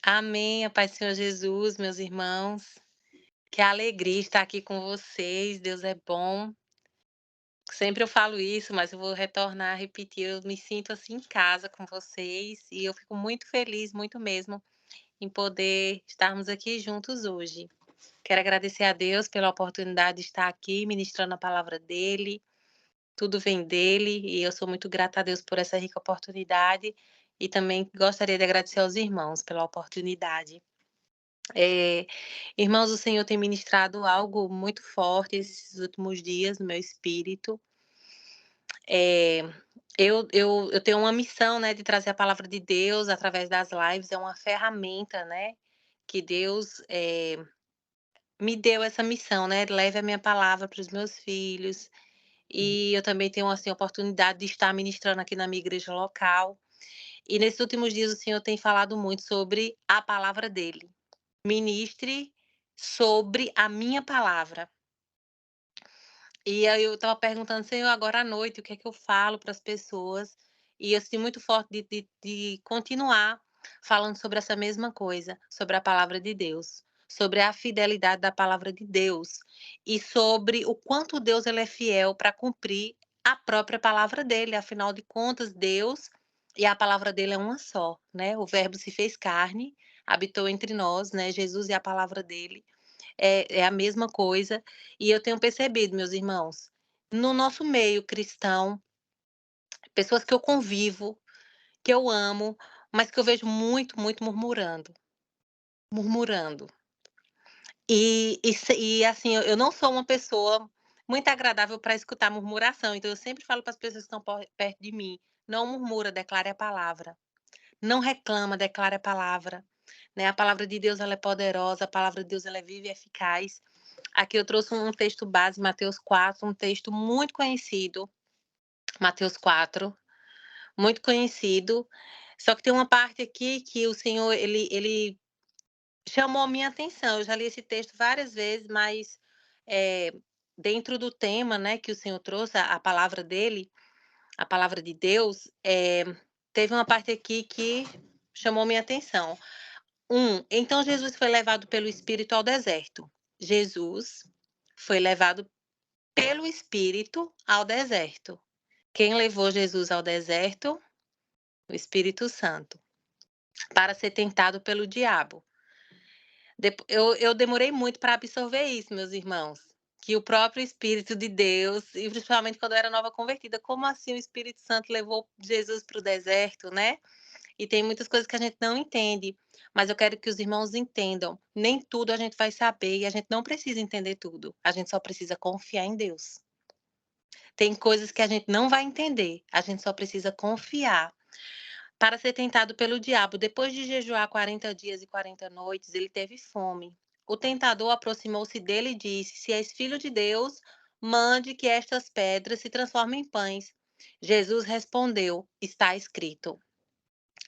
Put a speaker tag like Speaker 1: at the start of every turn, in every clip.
Speaker 1: Amém, a paz do Senhor Jesus, meus irmãos. Que alegria estar aqui com vocês, Deus é bom. Sempre eu falo isso, mas eu vou retornar a repetir, eu me sinto assim em casa com vocês e eu fico muito feliz, muito mesmo, em poder estarmos aqui juntos hoje. Quero agradecer a Deus pela oportunidade de estar aqui ministrando a palavra dele. Tudo vem dele e eu sou muito grata a Deus por essa rica oportunidade e também gostaria de agradecer aos irmãos pela oportunidade. Eh, Irmãos, o Senhor tem ministrado algo muito forte esses últimos dias no meu espírito. Eh, eu tenho uma missão, né, de trazer a palavra de Deus através das lives, é uma ferramenta, né, que Deus, me deu essa missão, né, leve a minha palavra para os meus filhos, e eu também tenho, assim, a oportunidade de estar ministrando aqui na minha igreja local. E nesses últimos dias o Senhor tem falado muito sobre a palavra dele. Ministre sobre a minha palavra. E aí eu estava perguntando: "Senhor, agora à noite, o que é que eu falo para as pessoas?". E assim, muito forte de continuar falando sobre essa mesma coisa, sobre a palavra de Deus, sobre a fidelidade da palavra de Deus e sobre o quanto Deus ele é fiel para cumprir a própria palavra dele, afinal de contas, Deus e a palavra dele é uma só, né, o verbo se fez carne, habitou entre nós, né, Jesus e a palavra dele é a mesma coisa, e eu tenho percebido, meus irmãos, no nosso meio cristão, pessoas que eu convivo, que eu amo, mas que eu vejo muito, muito murmurando, murmurando. E assim, eu não sou uma pessoa muito agradável para escutar murmuração, então eu sempre falo para as pessoas que estão perto de mim: "Não murmura, declare a palavra. Não reclama, declare a palavra", né. A palavra de Deus ela é poderosa, a palavra de Deus ela é viva e eficaz. Aqui eu trouxe um texto base, Mateus 4, um texto muito conhecido, Mateus 4, muito conhecido, só que tem uma parte aqui que o Senhor ele chamou a minha atenção. Eu já li esse texto várias vezes, mas, eh, dentro do tema, né, que o Senhor trouxe, a palavra dele, a palavra de Deus, teve uma parte aqui que chamou minha atenção. Então Jesus foi levado pelo Espírito ao deserto. Jesus foi levado pelo Espírito ao deserto. Quem levou Jesus ao deserto? O Espírito Santo, para ser tentado pelo diabo. Eu demorei muito para absorver isso, meus irmãos, que o próprio Espírito de Deus, e principalmente quando eu era nova convertida, como assim o Espírito Santo levou Jesus para o deserto, né? E tem muitas coisas que a gente não entende, mas eu quero que os irmãos entendam, nem tudo a gente vai saber e a gente não precisa entender tudo, a gente só precisa confiar em Deus. Tem coisas que a gente não vai entender, a gente só precisa confiar. Para ser tentado pelo diabo, depois de jejuar 40 dias e 40 noites, ele teve fome. O tentador aproximou-se dele e disse: Se és filho de Deus, mande que estas pedras se transformem em pães. Jesus respondeu: Está escrito: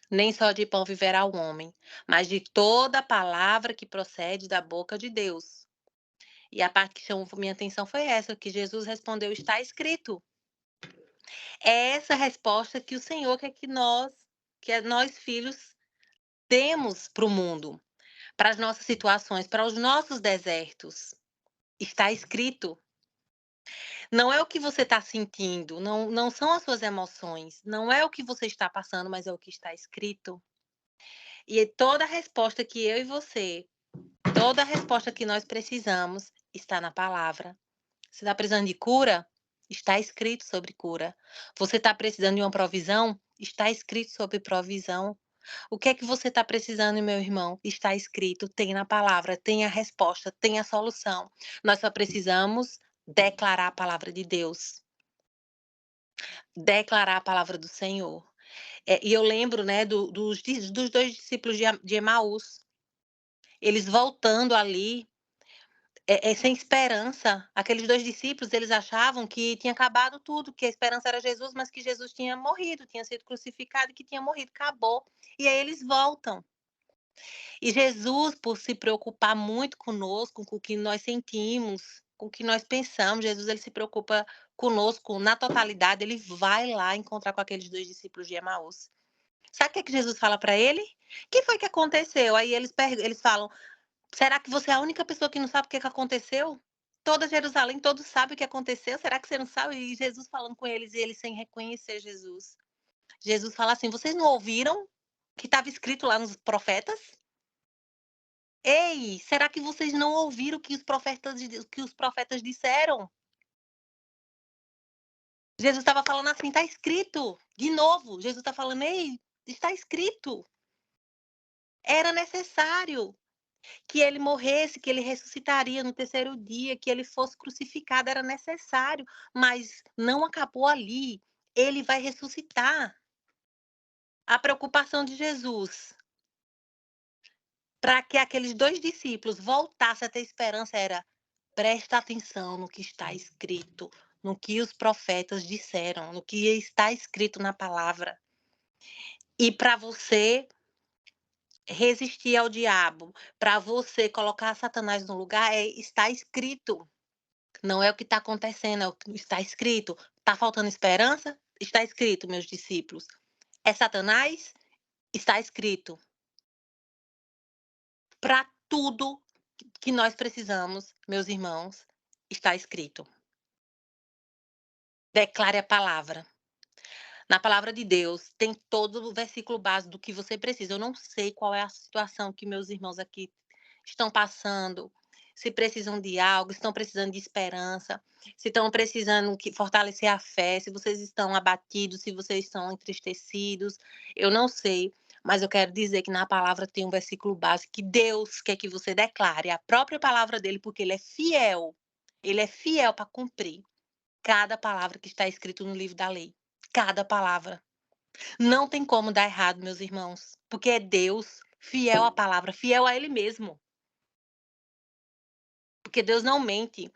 Speaker 1: Nem só de pão viverá o homem, mas de toda palavra que procede da boca de Deus. E a parte que chamou minha atenção foi essa, que Jesus respondeu: Está escrito. É essa resposta que o Senhor quer que nós filhos demos para o mundo, para as nossas situações, para os nossos desertos. Está escrito. Não é o que você está sentindo, não são as suas emoções, não é o que você está passando, mas é o que está escrito. E toda a resposta que eu e você, toda a resposta que nós precisamos está na palavra. Você está precisando de cura? Está escrito sobre cura. Você está precisando de uma provisão? Está escrito sobre provisão. O que é que você está precisando, meu irmão? Está escrito, tem na palavra, tem a resposta, tem a solução. Nós só precisamos declarar a palavra de Deus, declarar a palavra do Senhor. E eu lembro, né, dos dois discípulos de Emaús, eles voltando ali, sem esperança. Aqueles dois discípulos, eles achavam que tinha acabado tudo, que a esperança era Jesus, mas que Jesus tinha morrido, tinha sido crucificado e que tinha morrido, acabou. E aí eles voltam. E Jesus, por se preocupar muito conosco, com o que nós sentimos, com o que nós pensamos, Jesus ele se preocupa conosco na totalidade, ele vai lá encontrar com aqueles 2 discípulos de Emaús. Sabe o que é que Jesus fala para ele? O que foi que aconteceu? Aí eles falam: "Será que você é a única pessoa que não sabe o que que aconteceu? Toda Jerusalém, todos sabem o que aconteceu, será que você não sabe?" E Jesus falando com eles e eles sem reconhecer Jesus. Jesus fala assim: "Vocês não ouviram que estava escrito lá nos profetas? Ei, será que vocês não ouviram que os profetas disseram?" Jesus estava falando assim: "Está escrito". De novo, Jesus está falando: "Ei, está escrito. Era necessário que ele morresse, que ele ressuscitaria no terceiro dia, que ele fosse crucificado, era necessário, mas não acabou ali. Ele vai ressuscitar." A preocupação de Jesus para que aqueles 2 discípulos voltassem a ter esperança era: presta atenção no que está escrito, no que os profetas disseram, no que está escrito na palavra. E para você resistir ao diabo, para você colocar Satanás no lugar, está escrito. Não é o que está acontecendo, é o que está escrito. Está faltando esperança? Está escrito, meus discípulos. É Satanás? Está escrito. Para tudo que nós precisamos, meus irmãos, está escrito. Declare a palavra. Na palavra de Deus tem todo o versículo base do que você precisa. Eu não sei qual é a situação que meus irmãos aqui estão passando, se precisam de algo, se estão precisando de esperança, se estão precisando fortalecer a fé, se vocês estão abatidos, se vocês estão entristecidos, eu não sei, mas eu quero dizer que na palavra tem um versículo base que Deus quer que você declare a própria palavra dele, porque ele é fiel para cumprir cada palavra que está escrito no livro da lei. Cada palavra. Não tem como dar errado, meus irmãos, porque é Deus fiel à palavra, fiel a Ele mesmo. Porque Deus não mente.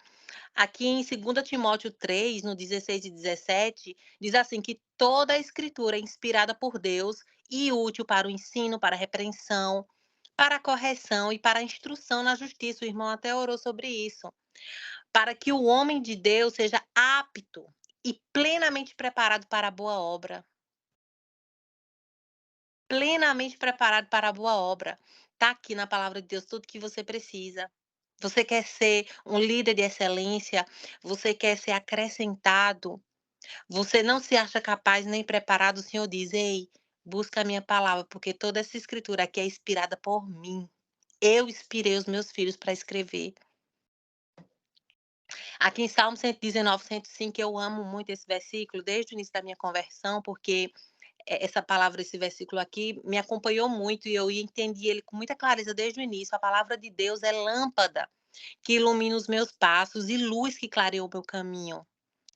Speaker 1: Aqui em 2 Timóteo 3, no 16 e 17, diz assim que toda a escritura é inspirada por Deus e útil para o ensino, para a repreensão, para a correção e para a instrução na justiça. O irmão até orou sobre isso. Para que o homem de Deus seja apto e plenamente preparado para a boa obra. Plenamente preparado para a boa obra. Está aqui na palavra de Deus tudo que você precisa. Você quer ser um líder de excelência, você quer ser acrescentado, você não se acha capaz nem preparado, o Senhor diz: "Ei, busca a minha palavra, porque toda essa escritura aqui é inspirada por mim. Eu inspirei os meus filhos para escrever." Aqui em Salmo 119, 105, eu amo muito esse versículo desde o início da minha conversão, porque essa palavra, esse versículo aqui, me acompanhou muito e eu entendi ele com muita clareza desde o início. A palavra de Deus é lâmpada que ilumina os meus passos e luz que clareia o meu caminho.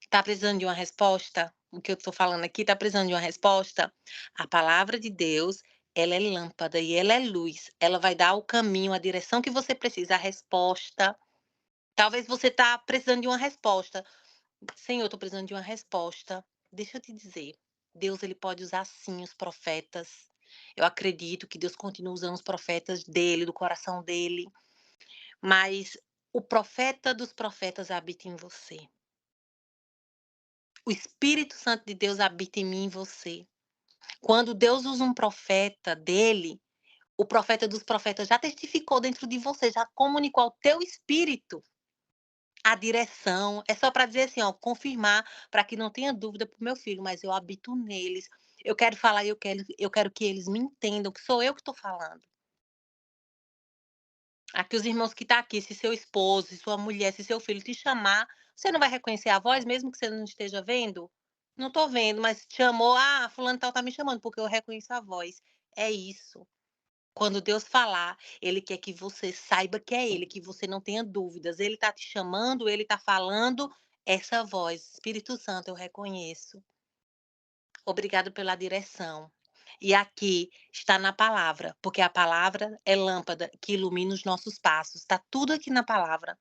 Speaker 1: Tá precisando de uma resposta? O que eu tô falando aqui tá precisando de uma resposta? A palavra de Deus, ela é lâmpada e ela é luz. Ela vai dar o caminho, a direção que você precisa, a resposta. Talvez você tá precisando de uma resposta. Senhor, eu tô precisando de uma resposta. Deixa eu te dizer, Deus ele pode usar sim os profetas. Eu acredito que Deus continua usando os profetas dele, do coração dele, mas o profeta dos profetas habita em você. O Espírito Santo de Deus habita em mim e em você. Quando Deus usa um profeta dele, o profeta dos profetas já testificou dentro de você, já comunicou ao teu espírito a direção. É só para dizer assim, ó, confirmar, para que não tenha dúvida para o meu filho, mas eu habito neles. Eu quero falar e eu quero que eles me entendam que sou eu que estou falando. Aqui os irmãos que estão aqui, se seu esposo, se sua mulher, se seu filho te chamar, você não vai reconhecer a voz, mesmo que você não esteja vendo? Não estou vendo, mas te chamou, ah, fulano tal tá me chamando, porque eu reconheço a voz. É isso. Quando Deus falar, Ele quer que você saiba que é Ele, que você não tenha dúvidas. Ele está te chamando, Ele está falando, essa voz. Espírito Santo, eu reconheço. Obrigado pela direção. E aqui está na palavra, porque a palavra é lâmpada que ilumina os nossos passos. Está tudo aqui na palavra.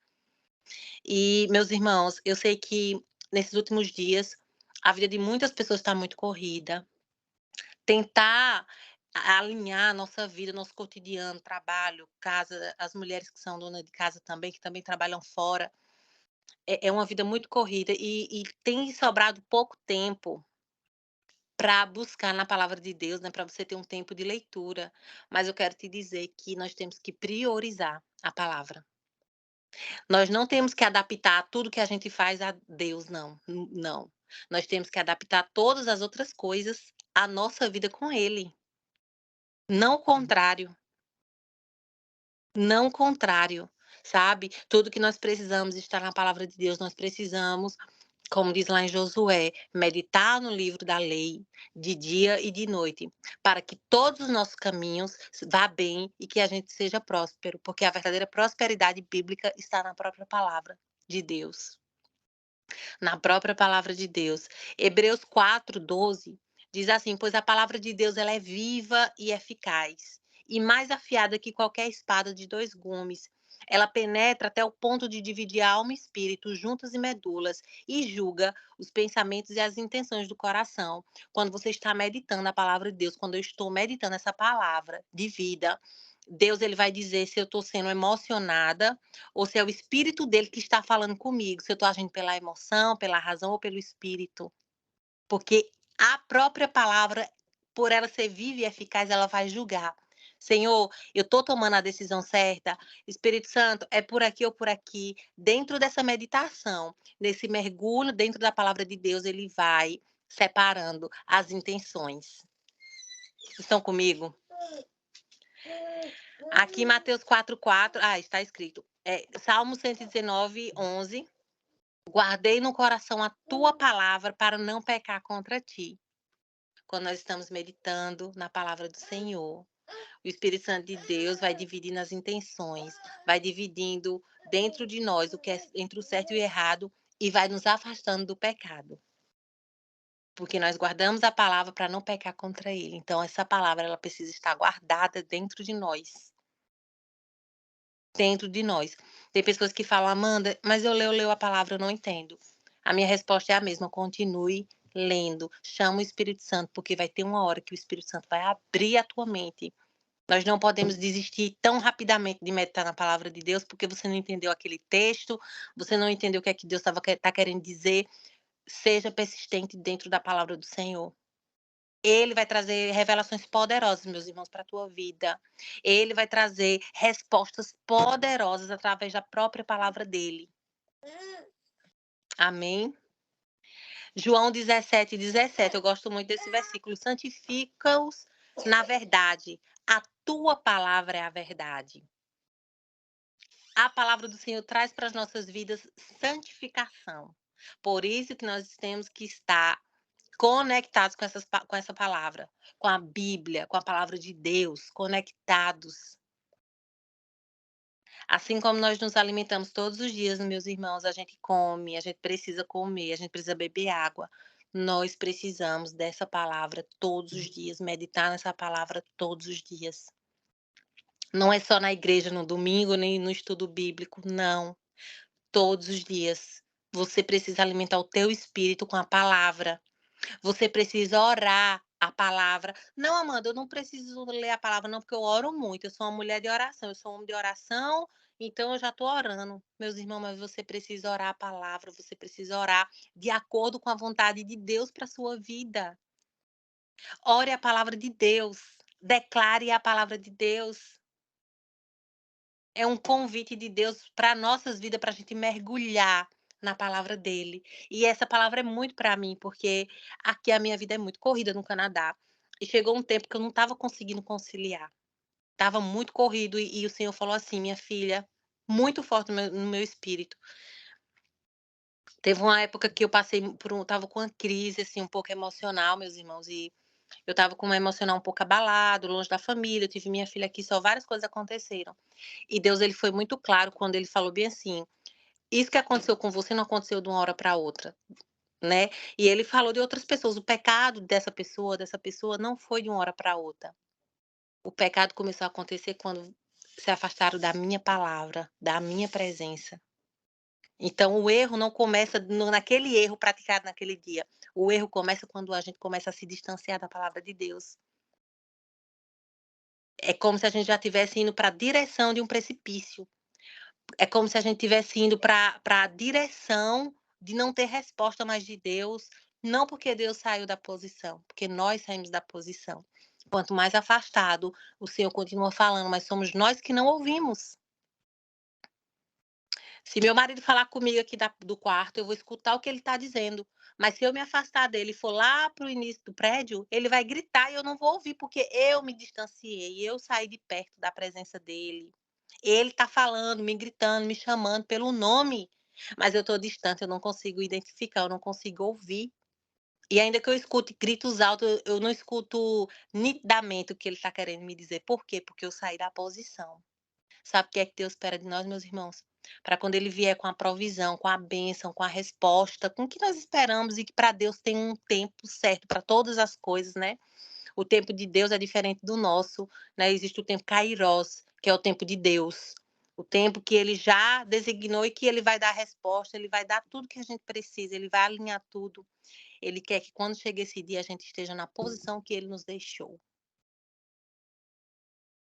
Speaker 1: E, meus irmãos, eu sei que nesses últimos dias a vida de muitas pessoas está muito corrida. Tentar alinhar a nossa vida, nosso cotidiano, trabalho, casa, as mulheres que são donas de casa também, que também trabalham fora, é uma vida muito corrida e tem sobrado pouco tempo para buscar na palavra de Deus, né, para você ter um tempo de leitura, mas eu quero te dizer que nós temos que priorizar a palavra. Nós não temos que adaptar tudo que a gente faz a Deus, não, não. Nós temos que adaptar todas as outras coisas à nossa vida com Ele, não o contrário. Não o contrário, sabe. Tudo que nós precisamos está na palavra de Deus, nós precisamos, como diz lá em Josué, meditar no livro da lei de dia e de noite, para que todos os nossos caminhos vá bem e que a gente seja próspero, porque a verdadeira prosperidade bíblica está na própria palavra de Deus. Na própria palavra de Deus. Hebreus 4:12 diz assim: "Pois a palavra de Deus ela é viva e eficaz, e mais afiada que qualquer espada de 2 gumes. Ela penetra até o ponto de dividir a alma e espírito, juntas e medulas, e julga os pensamentos e as intenções do coração." Quando você está meditando a palavra de Deus, quando eu estou meditando essa palavra de vida, Deus ele vai dizer se eu estou sendo emocionada ou se é o espírito dele que está falando comigo, se eu estou agindo pela emoção, pela razão ou pelo espírito. Porque a própria palavra, por ela ser viva e eficaz, ela vai julgar. Senhor, eu estou tomando a decisão certa? Espírito Santo, é por aqui ou por aqui? Dentro dessa meditação, nesse mergulho dentro da palavra de Deus, ele vai separando as intenções. Estão comigo? Aqui, Mateus 4:4, está escrito. Salmo 119:11. Guardei no coração a tua palavra para não pecar contra ti. Quando nós estamos meditando na palavra do Senhor, o Espírito Santo de Deus vai dividindo as intenções, vai dividindo dentro de nós o que é entre o certo e o errado e vai nos afastando do pecado. Porque nós guardamos a palavra para não pecar contra ele. Então essa palavra ela precisa estar guardada dentro de nós. Dentro de nós. Tem pessoas que falam: "Amanda, mas eu leio a palavra, eu não entendo." A minha resposta é a mesma: continue lendo, chama o Espírito Santo, porque vai ter uma hora que o Espírito Santo vai abrir a tua mente. Nós não podemos desistir tão rapidamente de meditar na palavra de Deus, porque você não entendeu aquele texto, você não entendeu o que é que Deus tá querendo dizer. Seja persistente dentro da palavra do Senhor. Ele vai trazer revelações poderosas, meus irmãos, para a tua vida. Ele vai trazer respostas poderosas através da própria palavra dele. Amém? João 17:17, eu gosto muito desse versículo. Santifica-os na verdade. A tua palavra é a verdade. A palavra do Senhor traz para as nossas vidas santificação. Por isso que nós temos que estar conectados com essa palavra, com a Bíblia, com a palavra de Deus, conectados. Assim como nós nos alimentamos todos os dias, meus irmãos, a gente come, a gente precisa comer, a gente precisa beber água. Nós precisamos dessa palavra todos os dias, meditar nessa palavra todos os dias. Não é só na igreja no domingo, nem no estudo bíblico, não. Todos os dias. Você precisa alimentar o teu espírito com a palavra. Você precisa orar a palavra. Não, Amanda, eu não preciso ler a palavra não, porque eu oro muito. Eu sou uma mulher de oração, eu sou um homem de oração, então eu já estou orando. Meus irmãos, mas você precisa orar a palavra, você precisa orar de acordo com a vontade de Deus para sua vida. Ore a palavra de Deus. Declare a palavra de Deus. É um convite de Deus para nossas vidas, para a gente mergulhar na palavra dele. E essa palavra é muito para mim, porque aqui a minha vida é muito corrida no Canadá. E chegou um tempo que eu não estava conseguindo conciliar. Estava muito corrido e o Senhor falou assim: "Minha filha", muito forte no meu espírito. Teve uma época que eu passei estava com uma crise, assim, um pouco emocional, meus irmãos, e eu estava com um emocional um pouco abalado, longe da família, eu tive minha filha aqui, só várias coisas aconteceram. E Deus ele foi muito claro quando ele falou bem assim: "Isso que aconteceu com você não aconteceu de uma hora para outra", né. E ele falou de outras pessoas, o pecado dessa pessoa não foi de uma hora para outra. O pecado começou a acontecer quando se afastaram da minha palavra, da minha presença. Então o erro não começa naquele erro praticado naquele dia. O erro começa quando a gente começa a se distanciar da palavra de Deus. É como se a gente já estivesse indo para a direção de um precipício. É como se a gente estivesse indo para a direção de não ter resposta mais de Deus, Não porque Deus saiu da posição, porque nós saímos da posição. Quanto mais afastado, o Senhor continua falando, mas somos nós que não ouvimos. Se meu marido falar comigo aqui do quarto, eu vou escutar o que ele está dizendo. Mas se eu me afastar dele e for lá para o início do prédio, ele vai gritar e eu não vou ouvir, porque eu me distanciei, eu saí de perto da presença dele. Ele está falando, me gritando, me chamando pelo nome, mas eu estou distante, eu não consigo identificar, eu não consigo ouvir. E ainda que eu escute gritos altos, eu não escuto nitidamente o que ele está querendo me dizer. Por quê? Porque eu saí da posição. Sabe o que é que Deus espera de nós, meus irmãos? Para quando ele vier com a provisão, com a bênção, com a resposta, com o que nós esperamos e que para Deus tem um tempo certo para todas as coisas, né? O tempo de Deus é diferente do nosso, né? Existe o tempo Kairos, que é o tempo de Deus. O tempo que ele já designou e que ele vai dar a resposta, ele vai dar tudo que a gente precisa, ele vai alinhar tudo. Ele quer que quando chegue esse dia a gente esteja na posição que ele nos deixou.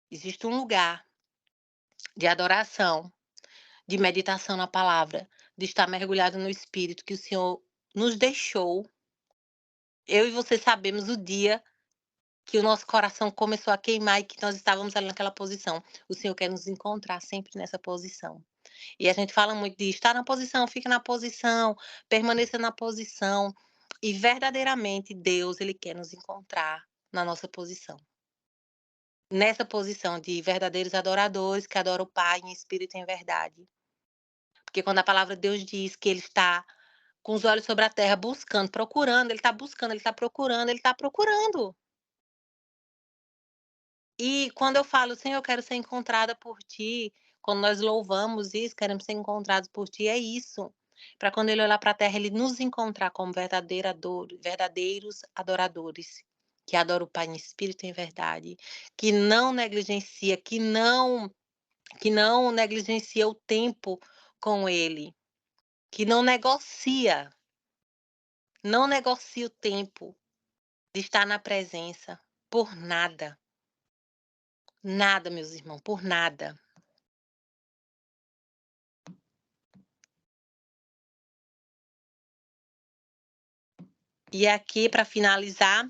Speaker 1: Existe um lugar de adoração, de meditação na palavra, de estar mergulhado no Espírito que o Senhor nos deixou. Eu e você sabemos o dia que o nosso coração começou a queimar e que nós estávamos ali naquela posição. O Senhor quer nos encontrar sempre nessa posição. E a gente fala muito de estar na posição, fica na posição, permaneça na posição. E verdadeiramente Deus, ele quer nos encontrar na nossa posição. Nessa posição de verdadeiros adoradores que adoram o Pai em espírito e em verdade. Porque quando a palavra de Deus diz que ele está com os olhos sobre a terra buscando, procurando, ele está buscando, ele está procurando, ele está procurando. E quando eu falo: "Senhor, eu quero ser encontrada por ti", quando nós louvamos isso, queremos ser encontrados por ti, é isso. Para quando ele olhar para a terra, ele nos encontrar como verdadeiros adoradores, que adoram o Pai em espírito e em verdade, que não negligencia, que não negligencia o tempo com ele, que não negocia o tempo de estar na presença, por nada. Nada, meus irmãos, por nada. E aqui, para finalizar,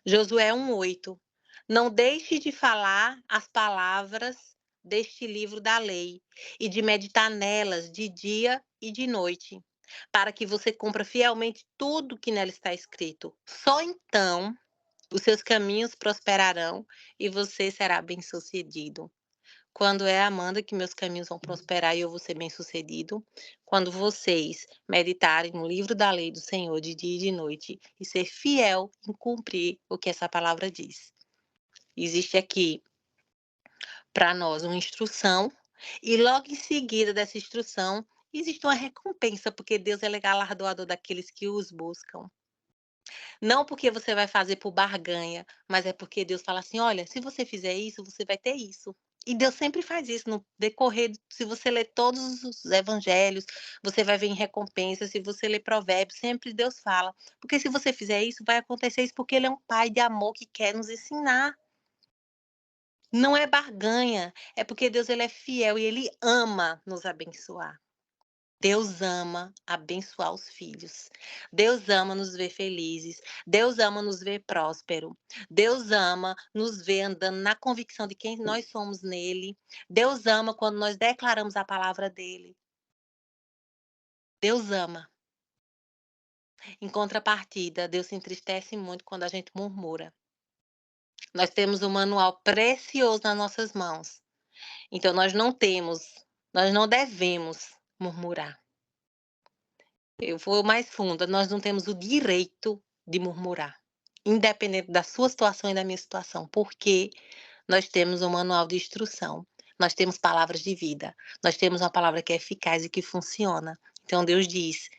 Speaker 1: Josué 1:8. Não deixe de falar as palavras deste livro da lei e de meditar nelas de dia e de noite, para que você cumpra fielmente tudo que nela está escrito. Só então os seus caminhos prosperarão e você será bem-sucedido. Quando é, Amanda, que meus caminhos vão prosperar e eu vou ser bem-sucedido? Quando vocês meditarem no livro da lei do Senhor de dia e de noite e ser fiel em cumprir o que essa palavra diz. Existe aqui para nós uma instrução e logo em seguida dessa instrução existe uma recompensa, porque Deus é galardoador daqueles que os buscam. Não porque você vai fazer por barganha, mas é porque Deus fala assim: "Olha, se você fizer isso, você vai ter isso". E Deus sempre faz isso no decorrer, se você ler todos os evangelhos, você vai ver em recompensa, se você ler Provérbios, sempre Deus fala. Porque se você fizer isso, vai acontecer isso, porque ele é um pai de amor que quer nos ensinar. Não é barganha, é porque Deus ele é fiel e ele ama nos abençoar. Deus ama abençoar os filhos. Deus ama nos ver felizes. Deus ama nos ver próspero. Deus ama nos ver andando na convicção de quem nós somos nele. Deus ama quando nós declaramos a palavra dele. Deus ama. Em contrapartida, Deus se entristece muito quando a gente murmura. Nós temos um manual precioso nas nossas mãos. Então nós não devemos murmurar. Eu vou mais fundo, nós não temos o direito de murmurar, independente da sua situação e da minha situação, porque nós temos um manual de instrução, nós temos palavras de vida, nós temos uma palavra que é eficaz e que funciona. Então Deus diz: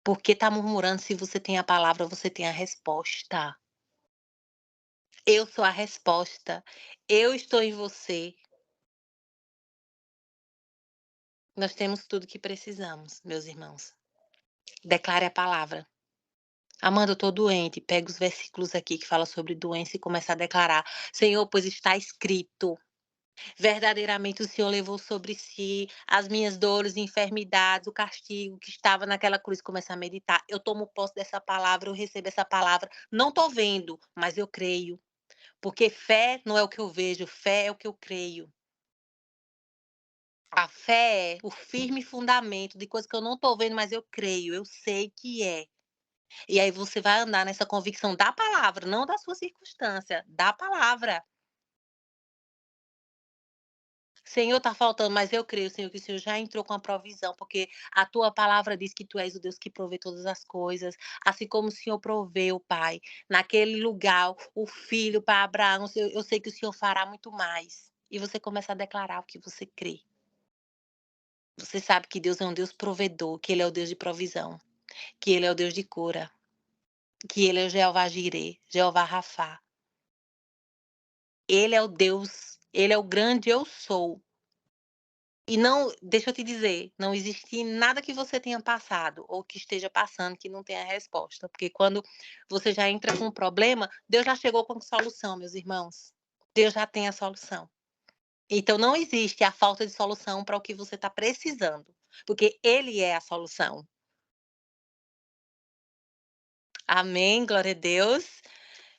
Speaker 1: "Por que está murmurando se você tem a palavra, você tem a resposta. Eu sou a resposta, eu estou em você". Nós temos tudo que precisamos, meus irmãos. Declare a palavra. Amanda, eu tô doente. Pega os versículos aqui que fala sobre doença e começa a declarar: Senhor, pois está escrito. Verdadeiramente o Senhor levou sobre si as minhas dores e enfermidades, o castigo que estava naquela cruz. Começa a meditar. Eu tomo posse dessa palavra, eu recebo essa palavra. Não estou vendo, mas eu creio. Porque fé não é o que eu vejo, fé é o que eu creio. A fé é o firme fundamento de coisa que eu não estou vendo, mas eu creio, eu sei que é. E aí você vai andar nessa convicção da palavra, não da sua circunstância, da palavra. Senhor, está faltando, mas eu creio, Senhor, que o Senhor já entrou com a provisão, porque a tua palavra diz que tu és o Deus que provê todas as coisas, assim como o Senhor proveu, Pai, naquele lugar, o filho para Abraão, eu sei que o Senhor fará muito mais. E você começa a declarar o que você crê. Você sabe que Deus é um Deus provedor, que Ele é o Deus de provisão, que Ele é o Deus de cura, que Ele é o Jeová Jireh, Jeová Rafá. Ele é o Deus, Ele é o grande eu sou. E não, deixa eu te dizer, não existe nada que você tenha passado ou que esteja passando que não tenha resposta, porque quando você já entra com um problema, Deus já chegou com solução, meus irmãos. Deus já tem a solução. Então não existe a falta de solução para o que você está precisando, porque Ele é a solução. Amém, glória a Deus.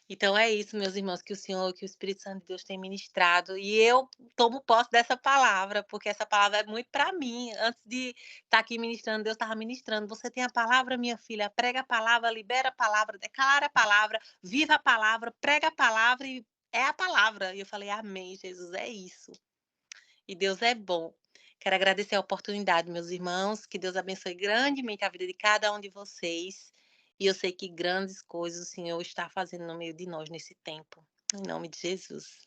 Speaker 1: Então é isso, meus irmãos, que o Senhor, que o Espírito Santo de Deus tem ministrado. E eu tomo posse dessa palavra, porque essa palavra é muito para mim. Antes de estar aqui ministrando, Deus estava ministrando. Você tem a palavra, minha filha, prega a palavra, libera a palavra, declara a palavra, viva a palavra, prega a palavra e é a palavra. E eu falei, amém, Jesus, é isso. E Deus é bom. Quero agradecer a oportunidade, meus irmãos. Que Deus abençoe grandemente a vida de cada um de vocês. E eu sei que grandes coisas o Senhor está fazendo no meio de nós nesse tempo. Em nome de Jesus.